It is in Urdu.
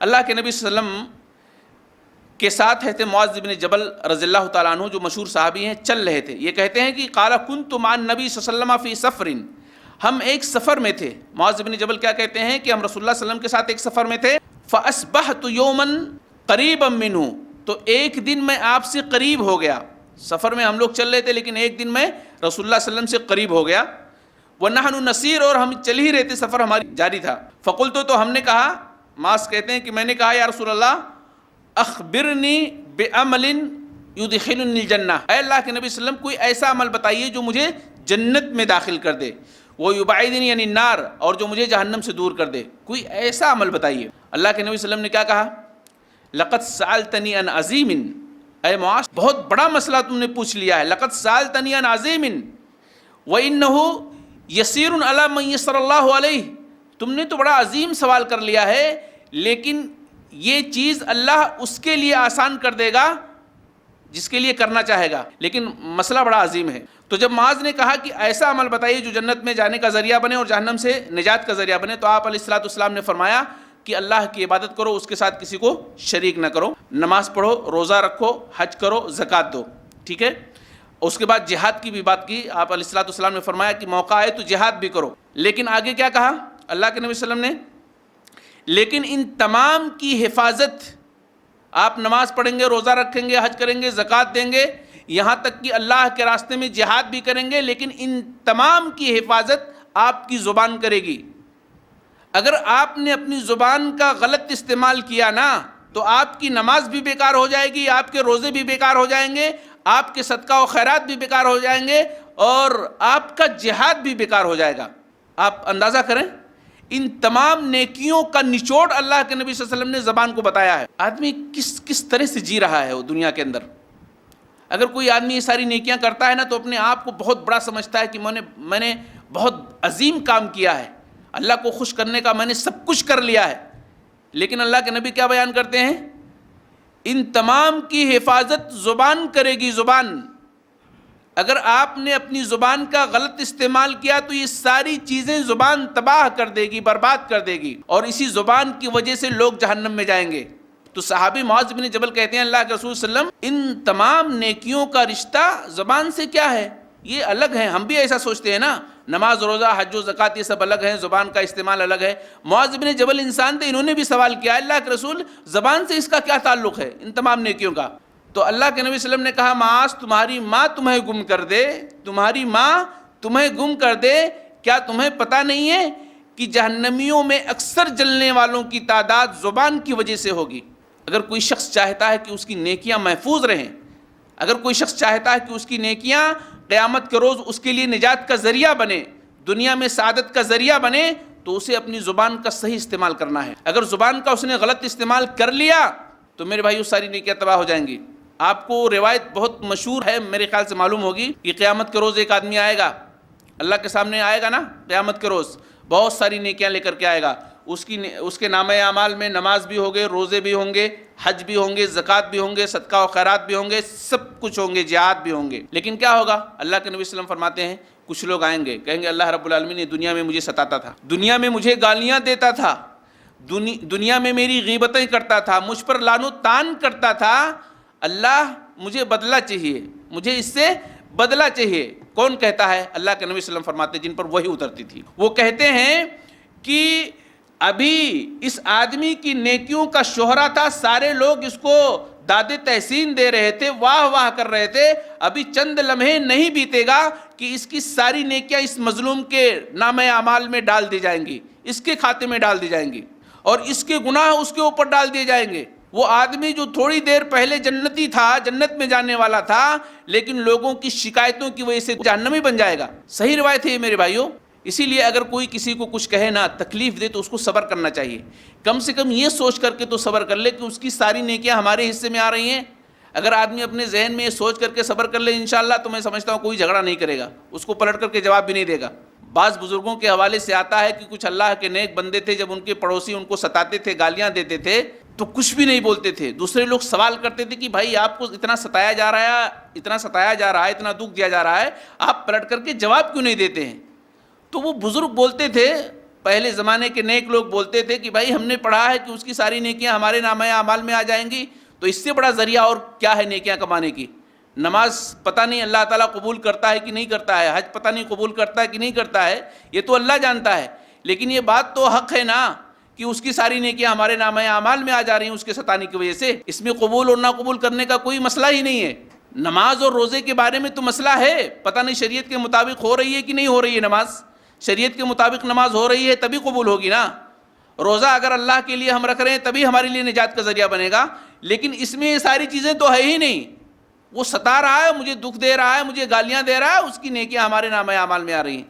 اللہ کے نبی صلی اللہ علیہ وسلم کے ساتھ حضرت معاذ بن جبل رضی اللہ تعالیٰ عنہ جو مشہور صحابی ہیں چل رہے تھے. یہ کہتے ہیں کہ قال کنت مع النبی صلی اللہ علیہ وسلم فی سفر، ہم ایک سفر میں تھے. معاذ بن جبل کیا کہتے ہیں کہ ہم رسول اللہ صلی اللہ علیہ وسلم کے ساتھ ایک سفر میں تھے. فاصبحت یوما قریبا منہ، تو ایک دن میں آپ سے قریب ہو گیا. سفر میں ہم لوگ چل رہے تھے لیکن ایک دن میں رسول اللہ صلی اللہ علیہ وسلم سے قریب ہو گیا. ونحن نسیر، اور ہم چل ہی رہے تھے، سفر ہماری جاری تھا. فقلت، تو ہم نے کہا، معاذ کہتے ہیں کہ میں نے کہا یا رسول اللہ اخبرنی بعمل یدخلنی الجنہ، اے اللہ کے نبی صلی اللہ علیہ وسلم کوئی ایسا عمل بتائیے جو مجھے جنت میں داخل کر دے، ویبعدنی عن النار، اور جو مجھے جہنم سے دور کر دے. کوئی ایسا عمل بتائیے. اللہ کے نبی صلی اللہ علیہ وسلم نے کیا کہا؟ لقد سألتنی عن عظیم، اے معاذ بہت بڑا مسئلہ تم نے پوچھ لیا ہے. لقد سألتنی عن عظیم وإنہ یسیر علی من یسر اللہ علیہ، تم نے تو بڑا عظیم سوال کر لیا ہے لیکن یہ چیز اللہ اس کے لیے آسان کر دے گا جس کے لیے کرنا چاہے گا، لیکن مسئلہ بڑا عظیم ہے. تو جب معاذ نے کہا کہ ایسا عمل بتائیے جو جنت میں جانے کا ذریعہ بنے اور جہنم سے نجات کا ذریعہ بنے، تو آپ علیہ الصلوۃ والسلام نے فرمایا کہ اللہ کی عبادت کرو، اس کے ساتھ کسی کو شریک نہ کرو، نماز پڑھو، روزہ رکھو، حج کرو، زکوٰۃ دو. ٹھیک ہے. اس کے بعد جہاد کی بھی بات کی. آپ علیہ الصلوۃ والسلام نے فرمایا کہ موقع آئے تو جہاد بھی کرو. لیکن آگے کیا کہا اللہ کے نبی صلی اللہ علیہ وسلم نے؟ لیکن ان تمام کی حفاظت، آپ نماز پڑھیں گے، روزہ رکھیں گے، حج کریں گے، زکوٰۃ دیں گے، یہاں تک کہ اللہ کے راستے میں جہاد بھی کریں گے، لیکن ان تمام کی حفاظت آپ کی زبان کرے گی. اگر آپ نے اپنی زبان کا غلط استعمال کیا نا تو آپ کی نماز بھی بیکار ہو جائے گی، آپ کے روزے بھی بیکار ہو جائیں گے، آپ کے صدقہ و خیرات بھی بیکار ہو جائیں گے، اور آپ کا جہاد بھی بیکار ہو جائے گا. آپ اندازہ کریں ان تمام نیکیوں کا نچوڑ اللہ کے نبی صلی اللہ علیہ وسلم نے زبان کو بتایا ہے. آدمی کس طرح سے جی رہا ہے وہ دنیا کے اندر. اگر کوئی آدمی یہ ساری نیکیاں کرتا ہے نا تو اپنے آپ کو بہت بڑا سمجھتا ہے کہ میں نے بہت عظیم کام کیا ہے، اللہ کو خوش کرنے کا میں نے سب کچھ کر لیا ہے. لیکن اللہ کے نبی کیا بیان کرتے ہیں؟ ان تمام کی حفاظت زبان کرے گی. زبان، اگر آپ نے اپنی زبان کا غلط استعمال کیا تو یہ ساری چیزیں زبان تباہ کر دے گی، برباد کر دے گی، اور اسی زبان کی وجہ سے لوگ جہنم میں جائیں گے. تو صحابی معاذ بن جبل کہتے ہیں اللہ کے رسول صلی اللہ علیہ وسلم ان تمام نیکیوں کا رشتہ زبان سے کیا ہے؟ یہ الگ ہیں. ہم بھی ایسا سوچتے ہیں نا، نماز، روزہ، حج و زکوٰۃ یہ سب الگ ہیں، زبان کا استعمال الگ ہے. معاذ بن جبل انسان تھے، انہوں نے بھی سوال کیا اللہ کے رسول زبان سے اس کا کیا تعلق ہے ان تمام نیکیوں کا؟ تو اللہ کے نبی صلی اللہ علیہ وسلم نے کہا معاذ تمہاری ماں تمہیں گم کر دے، تمہاری ماں تمہیں گم کر دے، کیا تمہیں پتہ نہیں ہے کہ جہنمیوں میں اکثر جلنے والوں کی تعداد زبان کی وجہ سے ہوگی. اگر کوئی شخص چاہتا ہے کہ اس کی نیکیاں محفوظ رہیں، اگر کوئی شخص چاہتا ہے کہ اس کی نیکیاں قیامت کے روز اس کے لیے نجات کا ذریعہ بنے، دنیا میں سعادت کا ذریعہ بنے، تو اسے اپنی زبان کا صحیح استعمال کرنا ہے. اگر زبان کا اس نے غلط استعمال کر لیا تو میرے بھائیو ساری نیکیاں تباہ ہو جائیں گی. آپ کو روایت بہت مشہور ہے، میرے خیال سے معلوم ہوگی کہ قیامت کے روز ایک آدمی آئے گا، اللہ کے سامنے آئے گا نا قیامت کے روز، بہت ساری نیکیاں لے کر کے آئے گا. اس کے نامہ اعمال میں نماز بھی ہوگے، روزے بھی ہوں گے، حج بھی ہوں گے، زکوٰۃ بھی ہوں گے، صدقہ و خیرات بھی ہوں گے، سب کچھ ہوں گے، جہاد بھی ہوں گے. لیکن کیا ہوگا؟ اللہ کے نبی صلی اللہ علیہ وسلم فرماتے ہیں کچھ لوگ آئیں گے، کہیں گے اللہ رب العالمین نے دنیا میں مجھے ستاتا تھا، دنیا میں مجھے گالیاں دیتا تھا، دنیا میں میری غیبتیں کرتا تھا، مجھ پر لعن و طعن کرتا تھا، اللہ مجھے بدلہ چاہیے، مجھے اس سے بدلہ چاہیے. کون کہتا ہے؟ اللہ کے نبی صلی اللہ علیہ وسلم فرماتے ہیں جن پر وحی اترتی تھی. وہ کہتے ہیں کہ ابھی اس آدمی کی نیکیوں کا شہرا تھا، سارے لوگ اس کو داد تحسین دے رہے تھے، واہ واہ کر رہے تھے، ابھی چند لمحے نہیں بیتے گا کہ اس کی ساری نیکیاں اس مظلوم کے نامہ اعمال میں ڈال دی جائیں گی، اس کے کھاتے میں ڈال دی جائیں گی، اور اس کے گناہ اس کے اوپر ڈال دیے جائیں گے. وہ آدمی جو تھوڑی دیر پہلے جنتی تھا، جنت میں جانے والا تھا، لیکن لوگوں کی شکایتوں کی وجہ سے جہنمی بن جائے گا. صحیح روایت ہے یہ میرے بھائیوں. اسی لیے اگر کوئی کسی کو کچھ کہے نا، تکلیف دے، تو اس کو صبر کرنا چاہیے. کم سے کم یہ سوچ کر کے تو صبر کر لے کہ اس کی ساری نیکیاں ہمارے حصے میں آ رہی ہیں. اگر آدمی اپنے ذہن میں یہ سوچ کر کے صبر کر لے انشاءاللہ تو میں سمجھتا ہوں کوئی جھگڑا نہیں کرے گا، اس کو پلٹ کر کے جواب بھی نہیں دے گا. بعض بزرگوں کے حوالے سے آتا ہے کہ کچھ اللہ کے نیک بندے تھے، جب ان کے پڑوسی ان کو ستاتے تھے، گالیاں دیتے تھے تو کچھ بھی نہیں بولتے تھے. دوسرے لوگ سوال کرتے تھے کہ بھائی آپ کو اتنا ستایا جا رہا ہے، اتنا دکھ دیا جا رہا ہے، آپ پلٹ کر کے جواب کیوں نہیں دیتے ہیں؟ تو وہ بزرگ بولتے تھے پہلے زمانے کے نیک لوگ بولتے تھے کہ بھائی ہم نے پڑھا ہے کہ اس کی ساری نیکیاں ہمارے نامہ اعمال میں آ جائیں گی، تو اس سے بڑا ذریعہ اور کیا ہے نیکیاں کمانے کی؟ نماز پتہ نہیں اللہ تعالیٰ قبول کرتا ہے کہ نہیں کرتا ہے، حج پتہ نہیں قبول کرتا ہے کہ نہیں کرتا ہے، یہ تو اللہ جانتا ہے، لیکن یہ بات تو حق ہے نا کہ اس کی ساری نیکیاں ہمارے نامہ اعمال میں آ جا رہی ہیں اس کے ستانے کی وجہ سے۔ اس میں قبول اور نہ قبول کرنے کا کوئی مسئلہ ہی نہیں ہے۔ نماز اور روزے کے بارے میں تو مسئلہ ہے، پتہ نہیں شریعت کے مطابق ہو رہی ہے کہ نہیں ہو رہی ہے نماز، شریعت کے مطابق نماز ہو رہی ہے تبھی قبول ہوگی نا۔ روزہ اگر اللہ کے لیے ہم رکھ رہے ہیں تبھی ہمارے لیے نجات کا ذریعہ بنے گا، لیکن اس میں یہ ساری چیزیں تو ہے ہی نہیں۔ وہ ستا رہا ہے، مجھے دکھ دے رہا ہے، مجھے گالیاں دے رہا ہے، اس کی نیکیاں ہمارے نامہ اعمال میں آ رہی ہیں۔